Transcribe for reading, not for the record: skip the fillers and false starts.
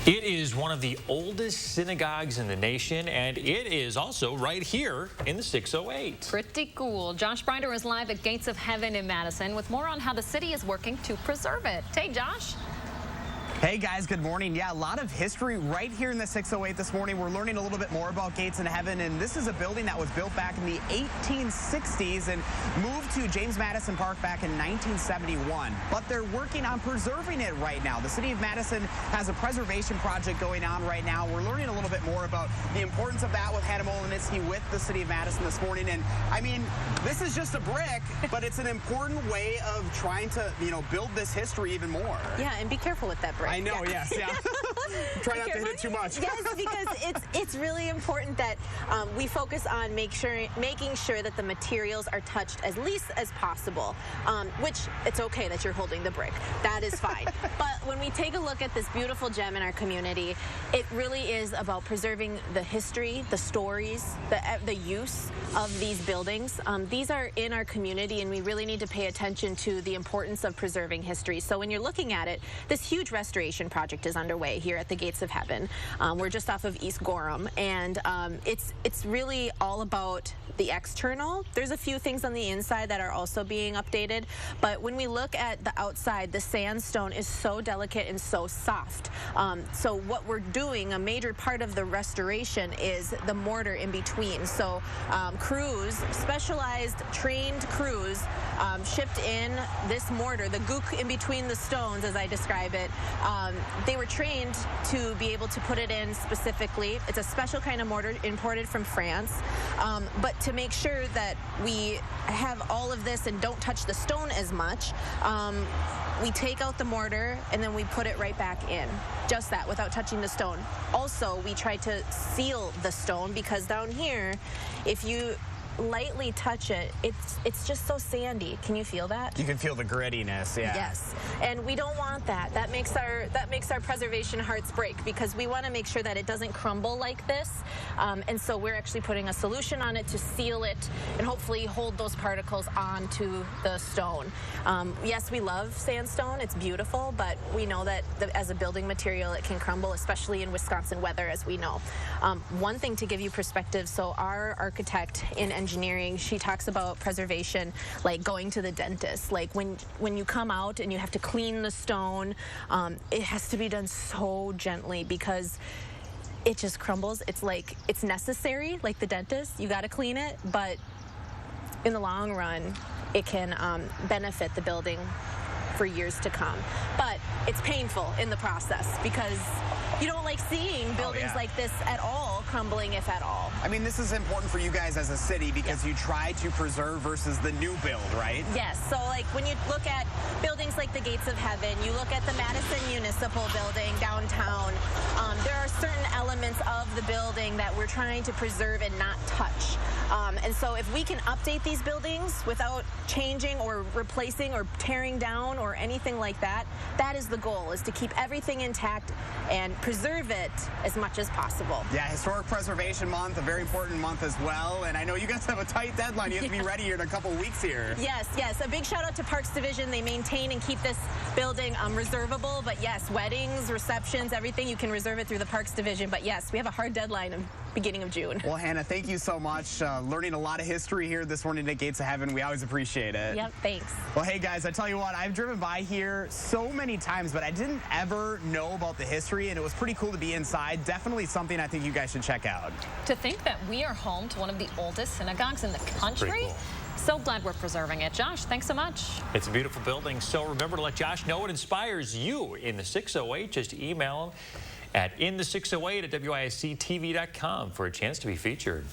It is one of the oldest synagogues in the nation, and it is also right here in the 608. Pretty cool. Josh Brinder is live at Gates of Heaven in Madison with more on how the city is working to preserve it. Hey, Josh. Hey guys, good morning. Yeah, a lot of history right here in the 608 this morning. We're learning a little bit more about Gates in Heaven, and this is a building that was built back in the 1860s and moved to James Madison Park back in 1971. But they're working on preserving it right now. The city of Madison has a preservation project going on right now. We're learning a little bit more about the importance of that with Hannah Molinitsky with the city of Madison this morning. And I mean, this is just a brick, but it's an important way of trying to, build this history even more. Yeah, and be careful with that brick. I know, yes, yeah. Try not to hit it too much. Yes, because it's really important that we focus on making sure that the materials are touched as least as possible, which it's okay that you're holding the brick. That is fine. But when we take a look at this beautiful gem in our community, it really is about preserving the history, the stories, the use of these buildings. These are in our community, and we really need to pay attention to the importance of preserving history. So when you're looking at it, this huge restoration project is underway here at the Gates of Heaven. We're just off of East Gorham, and it's really all about the external. There's a few things on the inside that are also being updated, but when we look at the outside, the sandstone is so delicate and so soft. So what we're doing, a major part of the restoration, is the mortar in between. So crews, specialized trained crews, shipped in this mortar, the gook in between the stones, as I describe it. They were trained to be able to put it in specifically. It's a special kind of mortar imported from France. But to make sure that we have all of this and don't touch the stone as much, we take out the mortar and then we put it right back in. Just that, without touching the stone. Also, we try to seal the stone because down here, if you lightly touch it, it's just so sandy. Can you feel that? You can feel the grittiness, yeah. Yes, and we don't want that. That makes our preservation hearts break because we want to make sure that it doesn't crumble like this. And so we're actually putting a solution on it to seal it and hopefully hold those particles onto the stone. Yes, we love sandstone. It's beautiful, but we know that as a building material, it can crumble, especially in Wisconsin weather, as we know. One thing to give you perspective, so our architect in engineering, she talks about preservation like going to the dentist. Like when you come out and you have to clean the stone, it has to be done so gently because it just crumbles. It's like it's necessary, like the dentist. You got to clean it, but in the long run, it can benefit the building for years to come. But it's painful in the process because you don't like seeing buildings like this at all crumbling, if at all. I mean, this is important for you guys as a city because you try to preserve versus the new build, right? Yes, so like when you look at buildings like the Gates of Heaven, you look at the Madison Municipal Building downtown, there are certain elements of the building that we're trying to preserve and not touch. And so if we can update these buildings without changing or replacing or tearing down or anything like that, that is the goal, is to keep everything intact and preserve it as much as possible. Yeah, Historic Preservation Month, a very important month as well. And I know you guys have a tight deadline. You have to be ready here in a couple weeks here. Yes, yes. A big shout out to Parks Division. They maintain and keep this building reservable. But yes, weddings, receptions, everything, you can reserve it through the Parks Division. But yes, we have a hard deadline of beginning of June. Well, Hannah, thank you so much. Learning a lot of history here this morning at Gates of Heaven. We always appreciate it. Yep, thanks. Well, hey guys, I tell you what, I've driven by here so many times, but I didn't ever know about the history, and it was pretty cool to be inside. Definitely something I think you guys should check out. To think that we are home to one of the oldest synagogues in the country. Cool. So glad we're preserving it. Josh, thanks so much. It's a beautiful building, so remember to let Josh know what inspires you in the 608. Just email him at in the608 at wisctv.com for a chance to be featured.